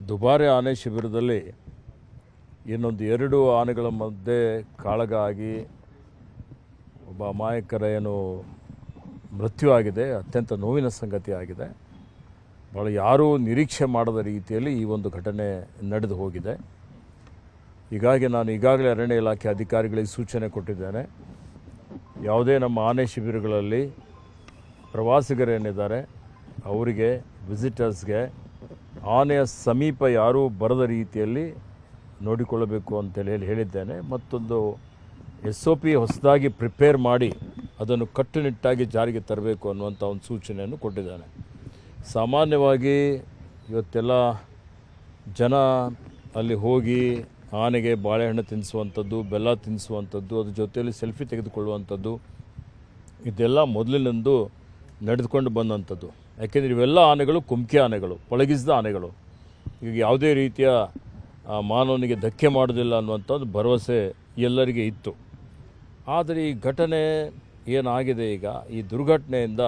ದುಬಾರೆ ಆನೆ ಶಿಬಿರದಲ್ಲಿ ಇನ್ನೊಂದು 2 ಆನೆಗಳ ಮಧ್ಯೆ ಕಾಳಗ ಆಗಿ ಒಬ್ಬ ಅಮಾಯಕರ ಮೃತ್ಯು ಆಗಿದೆ. ಅತ್ಯಂತ ನೋವಿನ ಸಂಗತಿ ಆಗಿದೆ. ಭಾಳ ಯಾರೂ ನಿರೀಕ್ಷೆ ಮಾಡದ ರೀತಿಯಲ್ಲಿ ಈ ಒಂದು ಘಟನೆ ನಡೆದು ಹೋಗಿದೆ. ಹೀಗಾಗಿ ನಾನು ಈಗಾಗಲೇ ಅರಣ್ಯ ಇಲಾಖೆ ಅಧಿಕಾರಿಗಳಿಗೆ ಸೂಚನೆ ಕೊಟ್ಟಿದ್ದೇನೆ. ಯಾವುದೇ ನಮ್ಮ ಆನೆ ಶಿಬಿರಗಳಲ್ಲಿ ಪ್ರವಾಸಿಗರೇನಿದ್ದಾರೆ ಅವರಿಗೆ, ವಿಸಿಟರ್ಸ್ಗೆ ಆನೆಯ ಸಮೀಪ ಯಾರೂ ಬರದ ರೀತಿಯಲ್ಲಿ ನೋಡಿಕೊಳ್ಳಬೇಕು ಅಂತೇಳಿ ಹೇಳಿದ್ದೇನೆ. ಮತ್ತೊಂದು SOP ಹೊಸದಾಗಿ ಪ್ರಿಪೇರ್ ಮಾಡಿ ಅದನ್ನು ಕಟ್ಟುನಿಟ್ಟಾಗಿ ಜಾರಿಗೆ ತರಬೇಕು ಅನ್ನುವಂಥ ಒಂದು ಸೂಚನೆಯನ್ನು ಕೊಟ್ಟಿದ್ದಾನೆ. ಸಾಮಾನ್ಯವಾಗಿ ಇವತ್ತೆಲ್ಲ ಜನ ಅಲ್ಲಿ ಹೋಗಿ ಆನೆಗೆ ಬಾಳೆಹಣ್ಣು ತಿನ್ನಿಸುವಂಥದ್ದು, ಬೆಲ್ಲ ತಿನ್ನಿಸುವಂಥದ್ದು, ಅದ್ರ ಜೊತೆಯಲ್ಲಿ ಸೆಲ್ಫಿ ತೆಗೆದುಕೊಳ್ಳುವಂಥದ್ದು, ಇದೆಲ್ಲ ಮೊದಲಿನಿಂದ ನಡೆದುಕೊಂಡು ಬಂದಂಥದ್ದು. ಯಾಕೆಂದರೆ ಇವೆಲ್ಲ ಆನೆಗಳು ಕುಮ್ಕಿ ಆನೆಗಳು, ಪಳಗಿಸಿದ ಆನೆಗಳು. ಈಗ ಯಾವುದೇ ರೀತಿಯ ಮಾನವನಿಗೆ ಧಕ್ಕೆ ಮಾಡೋದಿಲ್ಲ ಅನ್ನುವಂಥದ್ದು ಭರವಸೆ ಎಲ್ಲರಿಗೆ ಇತ್ತು. ಆದರೆ ಈ ಘಟನೆ ಏನಾಗಿದೆ, ಈಗ ಈ ದುರ್ಘಟನೆಯಿಂದ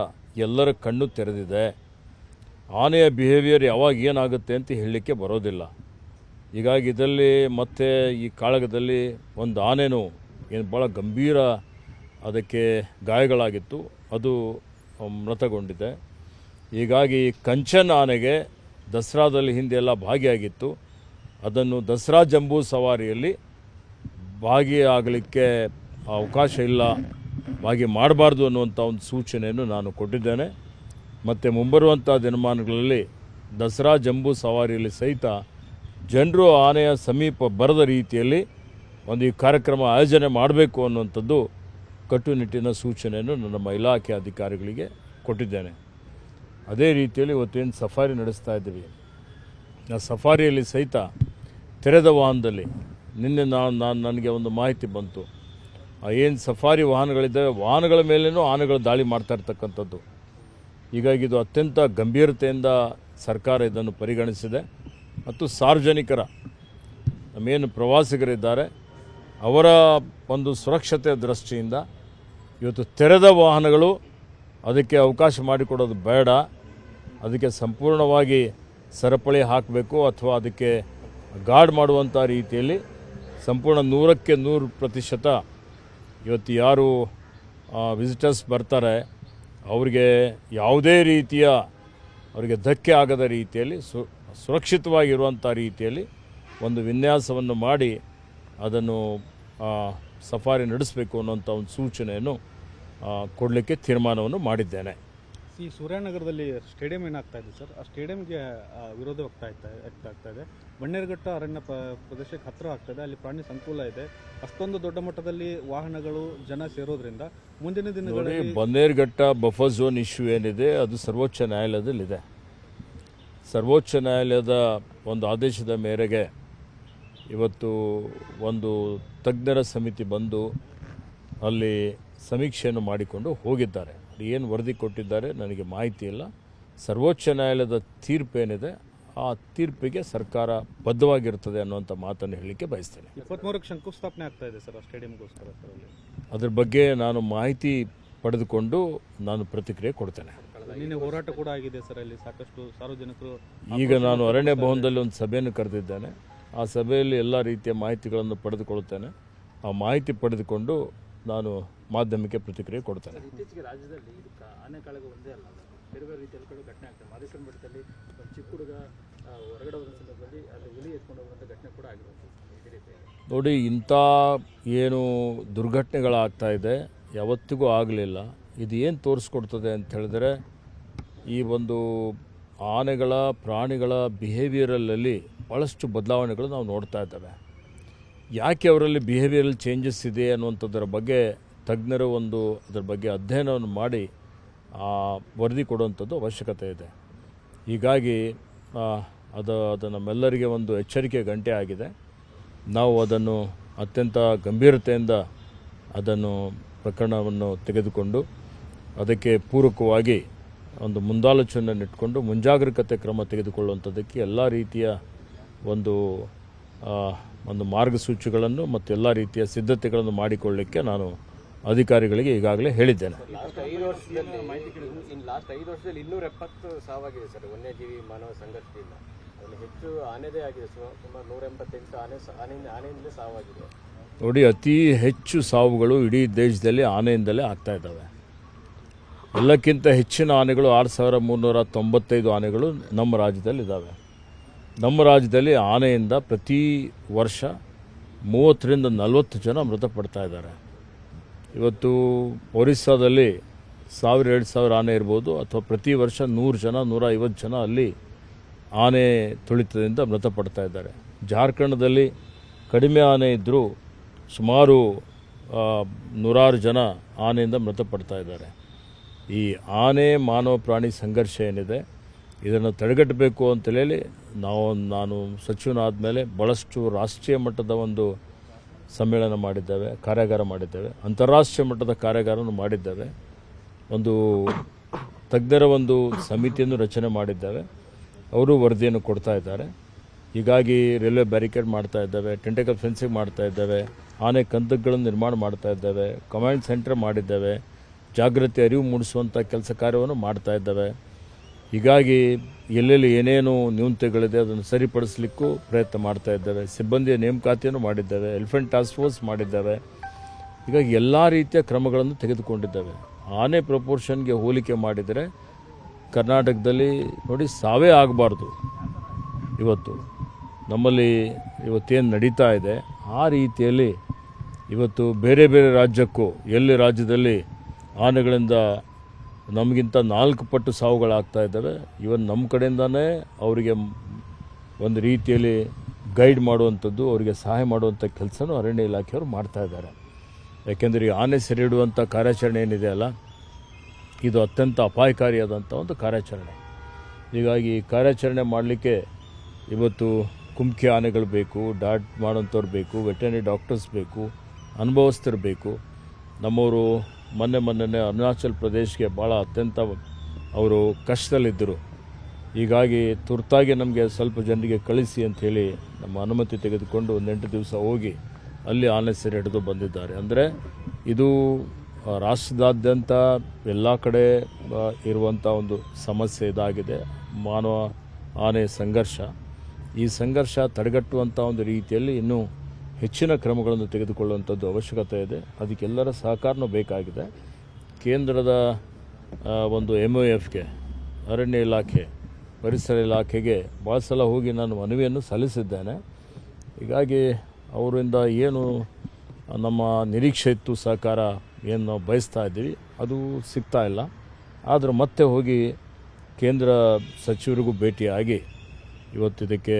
ಎಲ್ಲರ ಕಣ್ಣು ತೆರೆದಿದೆ. ಆನೆಯ ಬಿಹೇವಿಯರ್ ಯಾವಾಗ ಏನಾಗುತ್ತೆ ಅಂತ ಹೇಳಲಿಕ್ಕೆ ಬರೋದಿಲ್ಲ. ಹೀಗಾಗಿ ಇದರಲ್ಲಿ ಮತ್ತೆ ಈ ಕಾಳಗದಲ್ಲಿ ಒಂದು ಆನೆನೂ ಭಾಳ ಗಂಭೀರ ಅದಕ್ಕೆ ಗಾಯಗಳಾಗಿತ್ತು, ಅದು ಮೃತಗೊಂಡಿದೆ. ಹೀಗಾಗಿ ಕಂಚನ್ ಆನೆಗೆ ದಸರಾದಲ್ಲಿ ಹಿಂದೆ ಎಲ್ಲ ಭಾಗಿಯಾಗಿತ್ತು. ಅದನ್ನು ದಸರಾ ಜಂಬೂ ಸವಾರಿಯಲ್ಲಿ ಭಾಗಿಯಾಗಲಿಕ್ಕೆ ಅವಕಾಶ ಇಲ್ಲ, ಭಾಗಿ ಮಾಡಬಾರ್ದು ಅನ್ನುವಂಥ ಒಂದು ಸೂಚನೆಯನ್ನು ನಾನು ಕೊಟ್ಟಿದ್ದೇನೆ. ಮತ್ತು ಮುಂಬರುವಂಥ ದಿನಮಾನಗಳಲ್ಲಿ ದಸರಾ ಜಂಬೂ ಸವಾರಿಯಲ್ಲಿ ಸಹಿತ ಜನರು ಆನೆಯ ಸಮೀಪ ಬರದ ರೀತಿಯಲ್ಲಿ ಒಂದು ಈ ಕಾರ್ಯಕ್ರಮ ಆಯೋಜನೆ ಮಾಡಬೇಕು ಅನ್ನುವಂಥದ್ದು ಕಟ್ಟುನಿಟ್ಟಿನ ಸೂಚನೆಯನ್ನು ನಮ್ಮ ಇಲಾಖೆ ಅಧಿಕಾರಿಗಳಿಗೆ ಕೊಟ್ಟಿದ್ದೇನೆ. ಅದೇ ರೀತಿಯಲ್ಲಿ ಇವತ್ತೇನು ಸಫಾರಿ ನಡೆಸ್ತಾ ಇದ್ದೀವಿ, ಆ ಸಫಾರಿಯಲ್ಲಿ ಸಹಿತ ತೆರೆದ ವಾಹನದಲ್ಲಿ ನಿನ್ನೆ ನನಗೆ ಒಂದು ಮಾಹಿತಿ ಬಂತು. ಏನು ಸಫಾರಿ ವಾಹನಗಳಿದ್ದಾವೆ, ವಾಹನಗಳ ಮೇಲೇನೂ ಆನೆಗಳು ದಾಳಿ ಮಾಡ್ತಾ ಇರ್ತಕ್ಕಂಥದ್ದು. ಹೀಗಾಗಿ ಇದು ಅತ್ಯಂತ ಗಂಭೀರತೆಯಿಂದ ಸರ್ಕಾರ ಇದನ್ನು ಪರಿಗಣಿಸಿದೆ. ಮತ್ತು ಸಾರ್ವಜನಿಕರ, ನಮ್ಮೇನು ಪ್ರವಾಸಿಗರಿದ್ದಾರೆ ಅವರ ಒಂದು ಸುರಕ್ಷತೆಯ ದೃಷ್ಟಿಯಿಂದ ಇವತ್ತು ತೆರೆದ ವಾಹನಗಳು ಅದಕ್ಕೆ ಅವಕಾಶ ಮಾಡಿಕೊಡೋದು ಬೇಡ. ಅದಕ್ಕೆ ಸಂಪೂರ್ಣವಾಗಿ ಸರಪಳಿ ಹಾಕಬೇಕು, ಅಥವಾ ಅದಕ್ಕೆ ಗಾರ್ಡ್ ಮಾಡುವಂಥ ರೀತಿಯಲ್ಲಿ ಸಂಪೂರ್ಣ 100ಕ್ಕೆ 100% ಇವತ್ತು ಯಾರು ವಿಸಿಟರ್ಸ್ ಬರ್ತಾರೆ ಅವರಿಗೆ ಯಾವುದೇ ರೀತಿಯ ಅವರಿಗೆ ಧಕ್ಕೆ ಆಗದ ರೀತಿಯಲ್ಲಿ ಸುರಕ್ಷಿತವಾಗಿರುವಂಥ ರೀತಿಯಲ್ಲಿ ಒಂದು ವಿನ್ಯಾಸವನ್ನು ಮಾಡಿ ಅದನ್ನು ಸಫಾರಿ ನಡೆಸಬೇಕು ಅನ್ನೋಂಥ ಒಂದು ಸೂಚನೆಯನ್ನು ಕೊಡಲಿಕ್ಕೆ ತೀರ್ಮಾನವನ್ನು ಮಾಡಿದ್ದೇನೆ. ಈ ಸೂರ್ಯನಗರದಲ್ಲಿ ಸ್ಟೇಡಿಯಂ ಏನಾಗ್ತಾ ಇದೆ ಸರ್, ಆ ಸ್ಟೇಡಿಯಂಗೆ ವಿರೋಧ ವ್ಯಕ್ತ ಇದೆ. ಬನ್ನೇರುಘಟ್ಟ ಅರಣ್ಯ ಪ್ರದೇಶಕ್ಕೆ ಹತ್ತಿರ ಆಗ್ತದೆ, ಅಲ್ಲಿ ಪ್ರಾಣಿ ಸಂಕುಲ ಇದೆ. ಅಷ್ಟೊಂದು ದೊಡ್ಡ ಮಟ್ಟದಲ್ಲಿ ವಾಹನಗಳು ಜನ ಸೇರೋದ್ರಿಂದ ಮುಂದಿನ ದಿನಗಳಲ್ಲಿ ಬನ್ನೇರುಘಟ್ಟ ಬಫರ್ ಝೋನ್ ಇಶ್ಯೂ ಏನಿದೆ ಅದು ಸರ್ವೋಚ್ಚ ನ್ಯಾಯಾಲಯದಲ್ಲಿದೆ. ಸರ್ವೋಚ್ಚ ನ್ಯಾಯಾಲಯದ ಒಂದು ಆದೇಶದ ಮೇರೆಗೆ ಇವತ್ತು ಒಂದು ತಜ್ಞರ ಸಮಿತಿ ಬಂದು ಅಲ್ಲಿ ಸಮೀಕ್ಷೆಯನ್ನು ಮಾಡಿಕೊಂಡು ಹೋಗಿದ್ದಾರೆ. ಏನು ವರದಿ ಕೊಟ್ಟಿದ್ದಾರೆ ನನಗೆ ಮಾಹಿತಿ ಇಲ್ಲ. ಸರ್ವೋಚ್ಚ ನ್ಯಾಯಾಲಯದ ತೀರ್ಪೇನಿದೆ ಆ ತೀರ್ಪಿಗೆ ಸರ್ಕಾರ ಬದ್ಧವಾಗಿರ್ತದೆ ಅನ್ನುವಂಥ ಮಾತನ್ನು ಹೇಳಲಿಕ್ಕೆ ಬಯಸ್ತೇನೆ. 23ಕ್ಕೆ ಶಂಕುಸ್ಥಾಪನೆ ಆಗ್ತಾ ಇದೆ ಸರ್, ಆ ಸ್ಟೇಡಿಯಂಗೋಸ್ಕರ. ಅದ್ರ ಬಗ್ಗೆ ನಾನು ಮಾಹಿತಿ ಪಡೆದುಕೊಂಡು ನಾನು ಪ್ರತಿಕ್ರಿಯೆ ಕೊಡ್ತೇನೆ. ನಿನ್ನೆ ಹೋರಾಟ ಕೂಡ ಆಗಿದೆ ಸರ್, ಅಲ್ಲಿ ಸಾಕಷ್ಟು ಸಾರ್ವಜನಿಕರು. ಈಗ ನಾನು ಅರಣ್ಯ ಭವನದಲ್ಲಿ ಒಂದು ಸಭೆಯನ್ನು ಕರೆದಿದ್ದೇನೆ. ಆ ಸಭೆಯಲ್ಲಿ ಎಲ್ಲ ರೀತಿಯ ಮಾಹಿತಿಗಳನ್ನು ಪಡೆದುಕೊಳ್ಳುತ್ತೇನೆ. ಆ ಮಾಹಿತಿ ಪಡೆದುಕೊಂಡು ನಾನು ಮಾಧ್ಯಮಕ್ಕೆ ಪ್ರತಿಕ್ರಿಯೆ ಕೊಡ್ತೇನೆ. ಇತ್ತೀಚೆಗೆ ರಾಜ್ಯದಲ್ಲಿ ಆನೆ ಕಾಳಗ ಒಂದೇ ಅಲ್ಲ, ಬೇರೆ ಬೇರೆ ರೀತಿಯಲ್ಲಿ ಕೂಡ ಘಟನೆ ಆಗ್ತದೆ. ಮಾದೇಶ್ವರ ಬೆಟ್ಟದಲ್ಲಿ ಒಂದು ಚಿಕ್ಕ ಹುಡುಗ ಹೊರಗಡೆ ಹೋದ ಸಂದರ್ಭದಲ್ಲಿ ಅಲ್ಲಿ ಹುಲಿ ಎತ್ಕೊಂಡು ಹೋಗುವಂಥ ಘಟನೆ ಕೂಡ ಆಗಿರುತ್ತೆ. ಇದೇ ರೀತಿ ನೋಡಿ, ಇಂಥ ಏನು ದುರ್ಘಟನೆಗಳಾಗ್ತಾ ಇದೆ ಯಾವತ್ತಿಗೂ ಆಗಲಿಲ್ಲ. ಇದು ಏನು ತೋರಿಸ್ಕೊಡ್ತದೆ ಅಂತ ಹೇಳಿದ್ರೆ, ಈ ಒಂದು ಆನೆಗಳ ಪ್ರಾಣಿಗಳ ಬಿಹೇವಿಯರಲ್ಲಿ ಭಾಳಷ್ಟು ಬದಲಾವಣೆಗಳು ನಾವು ನೋಡ್ತಾ ಇದ್ದೇವೆ. ಯಾಕೆ ಅವರಲ್ಲಿ ಬಿಹೇವಿಯರಲ್ ಚೇಂಜಸ್ ಇದೆ ಅನ್ನುವಂಥದ್ರ ಬಗ್ಗೆ ತಜ್ಞರು ಅದರ ಬಗ್ಗೆ ಅಧ್ಯಯನವನ್ನು ಮಾಡಿ ವರದಿ ಕೊಡುವಂಥದ್ದು ಅವಶ್ಯಕತೆ ಇದೆ. ಹೀಗಾಗಿ ಅದು ನಮ್ಮೆಲ್ಲರಿಗೆ ಒಂದು ಎಚ್ಚರಿಕೆ ಗಂಟೆ ಆಗಿದೆ. ನಾವು ಅದನ್ನು ಅತ್ಯಂತ ಗಂಭೀರತೆಯಿಂದ ಅದನ್ನು ಪ್ರಕರಣವನ್ನು ತೆಗೆದುಕೊಂಡು ಅದಕ್ಕೆ ಪೂರಕವಾಗಿ ಒಂದು ಮುಂದಾಲೋಚನೆಯನ್ನು ಇಟ್ಕೊಂಡು ಮುಂಜಾಗ್ರತೆ ಕ್ರಮ ತೆಗೆದುಕೊಳ್ಳುವಂಥದ್ದಕ್ಕೆ ಎಲ್ಲ ರೀತಿಯ ಒಂದು ಮಾರ್ಗಸೂಚಿಗಳನ್ನು ಮತ್ತು ಎಲ್ಲ ರೀತಿಯ ಸಿದ್ಧತೆಗಳನ್ನು ಮಾಡಿಕೊಳ್ಳಲಿಕ್ಕೆ ನಾನು ಅಧಿಕಾರಿಗಳಿಗೆ ಈಗಾಗಲೇ ಹೇಳಿದ್ದೇನೆ. ಲಾಸ್ಟ್ 5 ವರ್ಷದಲ್ಲಿ 270 ಸಾವಾಗಿದೆ ಸರ್ ವನ್ಯಜೀವಿ ಮಾನವ ಸಂಘರ್ಷದಿಂದ. ಅಲ್ಲಿ ಹೆಚ್ಚು ಆನೆದೇ ಆಗಿದೆ, ಸುಮಾರು 188 ಆನೆಯಿಂದಲೇ ಸಾವಾಗಿದೆ. ನೋಡಿ, ಅತಿ ಹೆಚ್ಚು ಸಾವುಗಳು ಇಡೀ ದೇಶದಲ್ಲಿ ಆನೆಯಿಂದಲೇ ಆಗ್ತಾ ಇದ್ದಾವೆ. ಎಲ್ಲಕ್ಕಿಂತ ಹೆಚ್ಚಿನ ಆನೆಗಳು 6395 ಆನೆಗಳು ನಮ್ಮ ರಾಜ್ಯದಲ್ಲಿ ಇದ್ದಾವೆ. ನಮ್ಮ ರಾಜ್ಯದಲ್ಲಿ ಆನೆಯಿಂದ ಪ್ರತಿ ವರ್ಷ 30ರಿಂದ 40 ಜನ ಮೃತಪಡ್ತಾ ಇದ್ದಾರೆ. ಇವತ್ತು ಒರಿಸ್ಸಾದಲ್ಲಿ 1000-2000 ಆನೆ ಇರ್ಬೋದು, ಅಥವಾ ಪ್ರತಿ ವರ್ಷ 100 ಜನ 150 ಜನ ಅಲ್ಲಿ ಆನೆ ತುಳಿತದಿಂದ ಮೃತಪಡ್ತಾ ಇದ್ದಾರೆ. ಜಾರ್ಖಂಡದಲ್ಲಿ ಕಡಿಮೆ ಆನೆ ಇದ್ದರೂ ಸುಮಾರು 100 ಜನ ಆನೆಯಿಂದ ಮೃತಪಡ್ತಾ ಇದ್ದಾರೆ. ಈ ಆನೆ ಮಾನವ ಪ್ರಾಣಿ ಸಂಘರ್ಷ ಏನಿದೆ, ಇದನ್ನು ತಡೆಗಟ್ಟಬೇಕು ಅಂತೇಳಿ ನಾನು ಸಚಿವನಾದ ಮೇಲೆ ಭಾಳಷ್ಟು ರಾಷ್ಟ್ರೀಯ ಮಟ್ಟದ ಒಂದು ಸಮ್ಮೇಳನ ಮಾಡಿದ್ದೇವೆ, ಕಾರ್ಯಾಗಾರ ಮಾಡಿದ್ದೇವೆ, ಅಂತಾರಾಷ್ಟ್ರೀಯ ಮಟ್ಟದ ಕಾರ್ಯಾಗಾರವನ್ನು ಮಾಡಿದ್ದೇವೆ, ಒಂದು ತಜ್ಞರ ಒಂದು ಸಮಿತಿಯನ್ನು ರಚನೆ ಮಾಡಿದ್ದೇವೆ. ಅವರು ವರದಿಯನ್ನು ಕೊಡ್ತಾ ಇದ್ದಾರೆ. ಹೀಗಾಗಿ ರೈಲ್ವೆ ಬ್ಯಾರಿಕೇಡ್ ಮಾಡ್ತಾ ಇದ್ದೇವೆ, ಟೆಂಟಕಲ್ ಫೆನ್ಸಿಂಗ್ ಮಾಡ್ತಾ ಇದ್ದೇವೆ, ಆನೆ ಕಂದಕಗಳನ್ನು ನಿರ್ಮಾಣ ಮಾಡ್ತಾ ಇದ್ದೇವೆ, ಕಮಾಂಡ್ ಸೆಂಟರ್ ಮಾಡಿದ್ದೇವೆ, ಜಾಗೃತಿ ಅರಿವು ಮೂಡಿಸುವಂಥ ಕೆಲಸ ಕಾರ್ಯವನ್ನು ಮಾಡ್ತಾ ಇದ್ದೇವೆ. ಹೀಗಾಗಿ ಎಲ್ಲೆಲ್ಲಿ ಏನೇನು ನ್ಯೂನತೆಗಳಿದೆ ಅದನ್ನು ಸರಿಪಡಿಸಲಿಕ್ಕೂ ಪ್ರಯತ್ನ ಮಾಡ್ತಾ ಇದ್ದೇವೆ. ಸಿಬ್ಬಂದಿಯ ನೇಮಕಾತಿಯನ್ನು ಮಾಡಿದ್ದೇವೆ, ಎಲಿಫೆಂಟ್ ಟಾಸ್ಕ್ ಫೋರ್ಸ್ ಮಾಡಿದ್ದೇವೆ. ಹೀಗಾಗಿ ಎಲ್ಲ ರೀತಿಯ ಕ್ರಮಗಳನ್ನು ತೆಗೆದುಕೊಂಡಿದ್ದೇವೆ. ಆನೆ ಪ್ರಪೋರ್ಷನ್ಗೆ ಹೋಲಿಕೆ ಮಾಡಿದರೆ ಕರ್ನಾಟಕದಲ್ಲಿ ನೋಡಿ ಸಾವೇ ಆಗಬಾರ್ದು. ಇವತ್ತು ನಮ್ಮಲ್ಲಿ ಇವತ್ತೇನು ನಡೀತಾ ಇದೆ ಆ ರೀತಿಯಲ್ಲಿ ಇವತ್ತು ಬೇರೆ ಬೇರೆ ರಾಜ್ಯಕ್ಕೂ ಎಲ್ಲಿ ರಾಜ್ಯದಲ್ಲಿ ಆನೆಗಳಿಂದ ನಮಗಿಂತ 4 ಪಟ್ಟು ಸಾವುಗಳಾಗ್ತಾ ಇದ್ದಾವೆ. ಇವನ್ ನಮ್ಮ ಕಡೆಯಿಂದನೇ ಅವರಿಗೆ ಒಂದು ರೀತಿಯಲ್ಲಿ ಗೈಡ್ ಮಾಡುವಂಥದ್ದು, ಅವರಿಗೆ ಸಹಾಯ ಮಾಡುವಂಥ ಕೆಲಸನೂ ಅರಣ್ಯ ಇಲಾಖೆಯವರು ಮಾಡ್ತಾ ಇದ್ದಾರೆ. ಯಾಕೆಂದರೆ ಈ ಆನೆ ಸೆರೆ ಹಿಡುವಂಥ ಕಾರ್ಯಾಚರಣೆ ಏನಿದೆ ಅಲ್ಲ, ಇದು ಅತ್ಯಂತ ಅಪಾಯಕಾರಿಯಾದಂಥ ಒಂದು ಕಾರ್ಯಾಚರಣೆ. ಹೀಗಾಗಿ ಈ ಕಾರ್ಯಾಚರಣೆ ಮಾಡಲಿಕ್ಕೆ ಇವತ್ತು ಕುಮ್ಕಿ ಆನೆಗಳು ಬೇಕು, ಡಾಟ್ ಮಾಡೋಂಥವ್ರು ಬೇಕು, ವೆಟರ್ನರಿ ಡಾಕ್ಟರ್ಸ್ ಬೇಕು, ಅನುಭವಸ್ಥರು ಬೇಕು. ನಮ್ಮವರು ಮೊನ್ನೆ ಅರುಣಾಚಲ್ ಪ್ರದೇಶಕ್ಕೆ ಭಾಳ ಅತ್ಯಂತ ಅವರು ಕಷ್ಟದಲ್ಲಿದ್ದರು. ಹೀಗಾಗಿ ತುರ್ತಾಗಿ ನಮಗೆ ಸ್ವಲ್ಪ ಜನರಿಗೆ ಕಳಿಸಿ ಅಂಥೇಳಿ ನಮ್ಮ ಅನುಮತಿ ತೆಗೆದುಕೊಂಡು 8 ದಿವಸ ಹೋಗಿ ಅಲ್ಲಿ ಆನೆ ಸೆರೆ ಹಿಡಿದು ಬಂದಿದ್ದಾರೆ. ಅಂದರೆ ಇದು ರಾಷ್ಟ್ರದಾದ್ಯಂತ ಎಲ್ಲ ಕಡೆ ಇರುವಂಥ ಒಂದು ಸಮಸ್ಯೆ ಇದಾಗಿದೆ, ಮಾನವ ಆನೆ ಸಂಘರ್ಷ. ಈ ಸಂಘರ್ಷ ತಡೆಗಟ್ಟುವಂಥ ಒಂದು ರೀತಿಯಲ್ಲಿ ಇನ್ನೂ ಹೆಚ್ಚಿನ ಕ್ರಮಗಳನ್ನು ತೆಗೆದುಕೊಳ್ಳುವಂಥದ್ದು ಅವಶ್ಯಕತೆ ಇದೆ. ಅದಕ್ಕೆಲ್ಲರ ಸಹಕಾರನೂ ಬೇಕಾಗಿದೆ. ಕೇಂದ್ರದ ಒಂದು MOFಗೆ, ಅರಣ್ಯ ಇಲಾಖೆ, ಪರಿಸರ ಇಲಾಖೆಗೆ ಭಾಳ ಸಲ ಹೋಗಿ ನಾನು ಮನವಿಯನ್ನು ಸಲ್ಲಿಸಿದ್ದೇನೆ. ಹೀಗಾಗಿ ಅವರಿಂದ ಏನು ನಮ್ಮ ನಿರೀಕ್ಷೆ ಇತ್ತು, ಸಹಕಾರ ಏನು ನಾವು ಬಯಸ್ತಾ ಇದ್ದೀವಿ ಅದು ಸಿಗ್ತಾ ಇಲ್ಲ. ಆದರೂ ಮತ್ತೆ ಹೋಗಿ ಕೇಂದ್ರ ಸಚಿವರಿಗೂ ಭೇಟಿಯಾಗಿ ಇವತ್ತು ಇದಕ್ಕೆ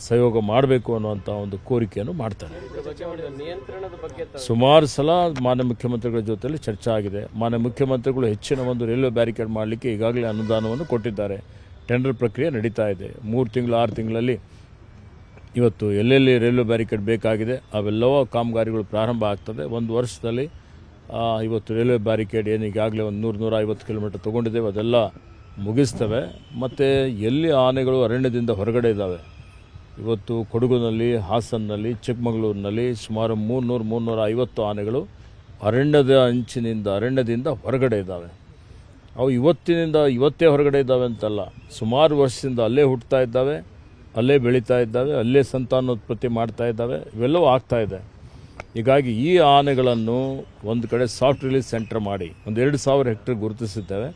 ಸಹಯೋಗ ಮಾಡಬೇಕು ಅನ್ನುವಂಥ ಒಂದು ಕೋರಿಕೆಯನ್ನು ಮಾಡ್ತಾರೆ. ನಿಯಂತ್ರಣದ ಬಗ್ಗೆ ಸುಮಾರು ಸಲ ಮಾನ್ಯ ಮುಖ್ಯಮಂತ್ರಿಗಳ ಜೊತೆಯಲ್ಲಿ ಚರ್ಚೆ ಆಗಿದೆ. ಮಾನ್ಯ ಮುಖ್ಯಮಂತ್ರಿಗಳು ಹೆಚ್ಚಿನ ಒಂದು ರೈಲ್ವೆ ಬ್ಯಾರಿಕೇಡ್ ಮಾಡಲಿಕ್ಕೆ ಈಗಾಗಲೇ ಅನುದಾನವನ್ನು ಕೊಟ್ಟಿದ್ದಾರೆ. ಟೆಂಡರ್ ಪ್ರಕ್ರಿಯೆ ನಡೀತಾ ಇದೆ. 3 ತಿಂಗಳು 6 ತಿಂಗಳಲ್ಲಿ ಇವತ್ತು ಎಲ್ಲೆಲ್ಲಿ ರೈಲ್ವೆ ಬ್ಯಾರಿಕೇಡ್ ಬೇಕಾಗಿದೆ ಅವೆಲ್ಲವೂ ಕಾಮಗಾರಿಗಳು ಪ್ರಾರಂಭ ಆಗ್ತದೆ. 1 ವರ್ಷದಲ್ಲಿ ಇವತ್ತು ರೈಲ್ವೆ ಬ್ಯಾರಿಕೇಡ್ ಏನು ಈಗಾಗಲೇ ಒಂದು 100-150 ಕಿಲೋಮೀಟರ್ ತೊಗೊಂಡಿದ್ದೇವೆ ಅದೆಲ್ಲ ಮುಗಿಸ್ತವೆ. ಮತ್ತು ಎಲ್ಲಿ ಆನೆಗಳು ಅರಣ್ಯದಿಂದ ಹೊರಗಡೆ ಇದ್ದಾವೆ, ಇವತ್ತು ಕೊಡಗುನಲ್ಲಿ, ಹಾಸನ್ನಲ್ಲಿ, ಚಿಕ್ಕಮಗಳೂರಿನಲ್ಲಿ ಸುಮಾರು 300-350 ಆನೆಗಳು ಅರಣ್ಯದಿಂದ ಹೊರಗಡೆ ಇದ್ದಾವೆ. ಅವು ಇವತ್ತೇ ಹೊರಗಡೆ ಇದ್ದಾವೆ ಅಂತಲ್ಲ, ಸುಮಾರು ವರ್ಷದಿಂದ ಅಲ್ಲೇ ಹುಟ್ಟುತ್ತಾ ಇದ್ದಾವೆ, ಅಲ್ಲೇ ಬೆಳೀತಾ ಇದ್ದಾವೆ, ಅಲ್ಲೇ ಸಂತಾನೋತ್ಪತ್ತಿ ಮಾಡ್ತಾ ಇದ್ದಾವೆ. ಇವೆಲ್ಲವೂ ಆಗ್ತಾ ಇದೆ. ಹೀಗಾಗಿ ಈ ಆನೆಗಳನ್ನು ಒಂದು ಕಡೆ ಸಾಫ್ಟ್ ರಿಲೀಸ್ ಸೆಂಟರ್ ಮಾಡಿ ಒಂದು 2000 ಹೆಕ್ಟೇರ್ ಗುರುತಿಸಿದ್ದೇವೆ.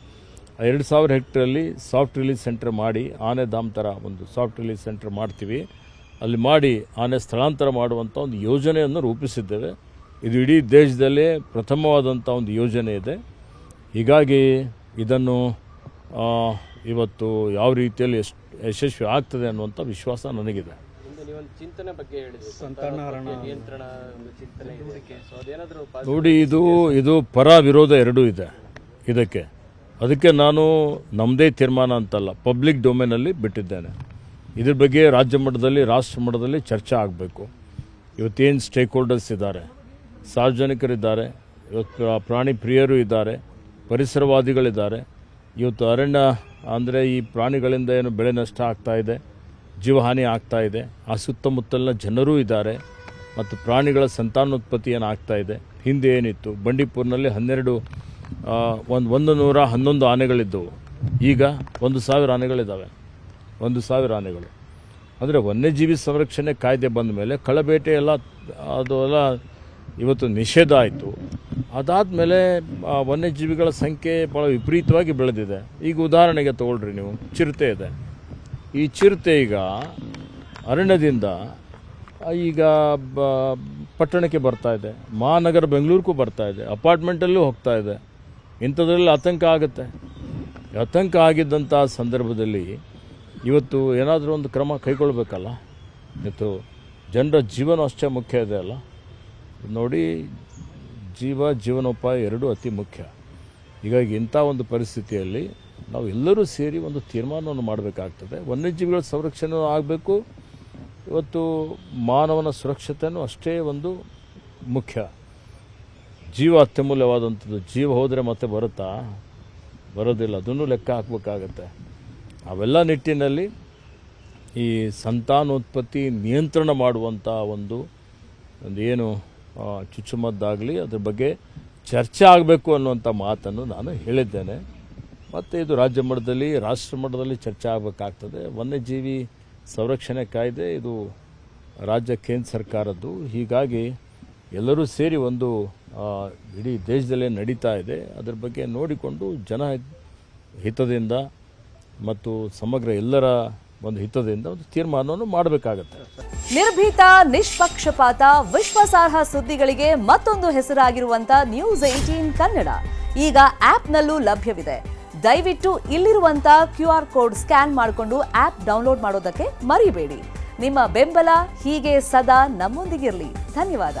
ಆ 2000 ಹೆಕ್ಟೇರಲ್ಲಿ ಸಾಫ್ಟ್ ರಿಲೀಸ್ ಸೆಂಟರ್ ಮಾಡಿ, ಆನೆ ಧಾಮ್ ಥರ ಒಂದು ಸಾಫ್ಟ್ ರಿಲೀಸ್ ಸೆಂಟರ್ ಮಾಡ್ತೀವಿ. ಅಲ್ಲಿ ಮಾಡಿ ಆನೆ ಸ್ಥಳಾಂತರ ಮಾಡುವಂಥ ಒಂದು ಯೋಜನೆಯನ್ನು ರೂಪಿಸಿದ್ದೇವೆ. ಇದು ಇಡೀ ದೇಶದಲ್ಲೇ ಪ್ರಥಮವಾದಂಥ ಒಂದು ಯೋಜನೆ ಇದೆ. ಹೀಗಾಗಿ ಇದನ್ನು ಇವತ್ತು ಯಾವ ರೀತಿಯಲ್ಲಿ ಯಶಸ್ವಿ ಆಗ್ತದೆ ಅನ್ನುವಂಥ ವಿಶ್ವಾಸ ನನಗಿದೆ. ನೀವೊಂದು ಚಿಂತನೆ ಬಗ್ಗೆ ಹೇಳಿದ್ರಿ, ಸಂತಾನಹರಣ ನಿಯಂತ್ರಣ ಒಂದು ಚಿಂತನೆ ಇದಕ್ಕೆ. ಸೊ ಅದೇನಾದರೂ ನೋಡಿ, ಇದು ಪರ ವಿರೋಧ ಎರಡೂ ಇದೆ ಇದಕ್ಕೆ. ಅದಕ್ಕೆ ನಾನು ನಮ್ಮದೇ ತೀರ್ಮಾನ ಅಂತಲ್ಲ, ಪಬ್ಲಿಕ್ ಡೊಮೇನಲ್ಲಿ ಬಿಟ್ಟಿದ್ದೇನೆ. ಇದ್ರ ಬಗ್ಗೆ ರಾಜ್ಯ ಮಟ್ಟದಲ್ಲಿ, ರಾಷ್ಟ್ರ ಮಟ್ಟದಲ್ಲಿ ಚರ್ಚೆ ಆಗಬೇಕು. ಇವತ್ತೇನು ಸ್ಟೇಕ್ ಹೋಲ್ಡರ್ಸ್ ಇದ್ದಾರೆ, ಸಾರ್ವಜನಿಕರಿದ್ದಾರೆ, ಇವತ್ತು ಪ್ರಾಣಿ ಪ್ರಿಯರು ಇದ್ದಾರೆ, ಪರಿಸರವಾದಿಗಳಿದ್ದಾರೆ. ಇವತ್ತು ಅರಣ್ಯ ಅಂದರೆ ಈ ಪ್ರಾಣಿಗಳಿಂದ ಏನು ಬೆಳೆ ನಷ್ಟ ಆಗ್ತಾ ಇದೆ, ಜೀವಹಾನಿ ಆಗ್ತಾ ಇದೆ, ಆ ಸುತ್ತಮುತ್ತಲಿನ ಜನರೂ ಇದ್ದಾರೆ, ಮತ್ತು ಪ್ರಾಣಿಗಳ ಸಂತಾನೋತ್ಪತ್ತಿ ಏನಾಗ್ತಾ ಇದೆ. ಹಿಂದೆ ಏನಿತ್ತು, ಬಂಡೀಪುರ್ನಲ್ಲಿ 111 ಆನೆಗಳಿದ್ದವು, ಈಗ 1000 ಆನೆಗಳಿದ್ದಾವೆ. 1000 ಆನೆಗಳು. ಅಂದರೆ ವನ್ಯಜೀವಿ ಸಂರಕ್ಷಣೆ ಕಾಯ್ದೆ ಬಂದ ಮೇಲೆ ಕಳ್ಳಬೇಟೆ ಎಲ್ಲ ಅದು ಎಲ್ಲ ಇವತ್ತು ನಿಷೇಧ ಆಯಿತು. ಅದಾದಮೇಲೆ ವನ್ಯಜೀವಿಗಳ ಸಂಖ್ಯೆ ಭಾಳ ವಿಪರೀತವಾಗಿ ಬೆಳೆದಿದೆ. ಈಗ ಉದಾಹರಣೆಗೆ ತಗೊಳ್ರಿ ನೀವು, ಚಿರತೆ ಇದೆ. ಈ ಚಿರತೆ ಈಗ ಅರಣ್ಯದಿಂದ ಈಗ ಪಟ್ಟಣಕ್ಕೆ ಬರ್ತಾ ಇದೆ, ಮಹಾನಗರ ಬೆಂಗಳೂರಿಗೂ ಬರ್ತಾ ಇದೆ, ಅಪಾರ್ಟ್ಮೆಂಟಲ್ಲೂ ಹೋಗ್ತಾ ಇದೆ. ಇಂಥದ್ರಲ್ಲಿ ಆತಂಕ ಆಗುತ್ತೆ. ಆತಂಕ ಆಗಿದ್ದಂಥ ಸಂದರ್ಭದಲ್ಲಿ ಇವತ್ತು ಏನಾದರೂ ಒಂದು ಕ್ರಮ ಕೈಗೊಳ್ಳಬೇಕಲ್ಲ. ಇವತ್ತು ಜನರ ಜೀವನ ಅಷ್ಟೇ ಮುಖ್ಯ ಇದೆ ಅಲ್ಲ. ನೋಡಿ, ಜೀವನೋಪಾಯ ಎರಡೂ ಅತಿ ಮುಖ್ಯ. ಹೀಗಾಗಿ ಇಂಥ ಒಂದು ಪರಿಸ್ಥಿತಿಯಲ್ಲಿ ನಾವು ಎಲ್ಲರೂ ಸೇರಿ ಒಂದು ತೀರ್ಮಾನವನ್ನು ಮಾಡಬೇಕಾಗ್ತದೆ. ವನ್ಯಜೀವಿಗಳ ಸಂರಕ್ಷಣೆ ಆಗಬೇಕು. ಇವತ್ತು ಮಾನವನ ಸುರಕ್ಷತೆಯೂ ಅಷ್ಟೇ ಒಂದು ಮುಖ್ಯ. ಜೀವ ಅತ್ಯಮೂಲ್ಯವಾದಂಥದ್ದು. ಜೀವ ಹೋದರೆ ಮತ್ತೆ ಬರೋದಿಲ್ಲ, ಅದನ್ನು ಲೆಕ್ಕ ಹಾಕಬೇಕಾಗತ್ತೆ. ಅವೆಲ್ಲ ನಿಟ್ಟಿನಲ್ಲಿ ಈ ಸಂತಾನೋತ್ಪತ್ತಿ ನಿಯಂತ್ರಣ ಮಾಡುವಂಥ ಒಂದು ಏನು ಚುಚ್ಚುಮದ್ದಾಗಲಿ ಅದ್ರ ಬಗ್ಗೆ ಚರ್ಚೆ ಆಗಬೇಕು ಅನ್ನುವಂಥ ಮಾತನ್ನು ನಾನು ಹೇಳಿದ್ದೇನೆ. ಮತ್ತು ಇದು ರಾಜ್ಯ ಮಟ್ಟದಲ್ಲಿ, ರಾಷ್ಟ್ರ ಮಟ್ಟದಲ್ಲಿ ಚರ್ಚೆ ಆಗಬೇಕಾಗ್ತದೆ. ವನ್ಯಜೀವಿ ಸಂರಕ್ಷಣೆ ಕಾಯ್ದೆ ಇದು ರಾಜ್ಯ ಕೇಂದ್ರ ಸರ್ಕಾರದ್ದು. ಹೀಗಾಗಿ ಎಲ್ಲರೂ ಸೇರಿ ಒಂದು ಇಡೀ ದೇಶದಲ್ಲೇ ನಡೀತಾ ಇದೆ. ಅದರ ಬಗ್ಗೆ ನೋಡಿಕೊಂಡು ಜನ ಹಿತದಿಂದ ಮತ್ತು ಸಮಗ್ರ ಎಲ್ಲರ ಒಂದು ಹಿತದಿಂದ ಒಂದು ತೀರ್ಮಾನವನ್ನು ಮಾಡಬೇಕಾಗತ್ತೆ. ನಿರ್ಭೀತ, ನಿಷ್ಪಕ್ಷಪಾತ, ವಿಶ್ವಾಸಾರ್ಹ ಸುದ್ದಿಗಳಿಗೆ ಮತ್ತೊಂದು ಹೆಸರಾಗಿರುವಂತ ನ್ಯೂಸ್ 18 ಕನ್ನಡ ಈಗ ಆಪ್ನಲ್ಲೂ ಲಭ್ಯವಿದೆ. ದಯವಿಟ್ಟು ಇಲ್ಲಿರುವಂತ QR ಕೋಡ್ ಸ್ಕ್ಯಾನ್ ಮಾಡಿಕೊಂಡು ಆಪ್ ಡೌನ್ಲೋಡ್ ಮಾಡೋದಕ್ಕೆ ಮರಿಬೇಡಿ. ನಿಮ್ಮ ಬೆಂಬಲ ಹೀಗೆ ಸದಾ ನಮ್ಮೊಂದಿಗಿರಲಿ. ಧನ್ಯವಾದ.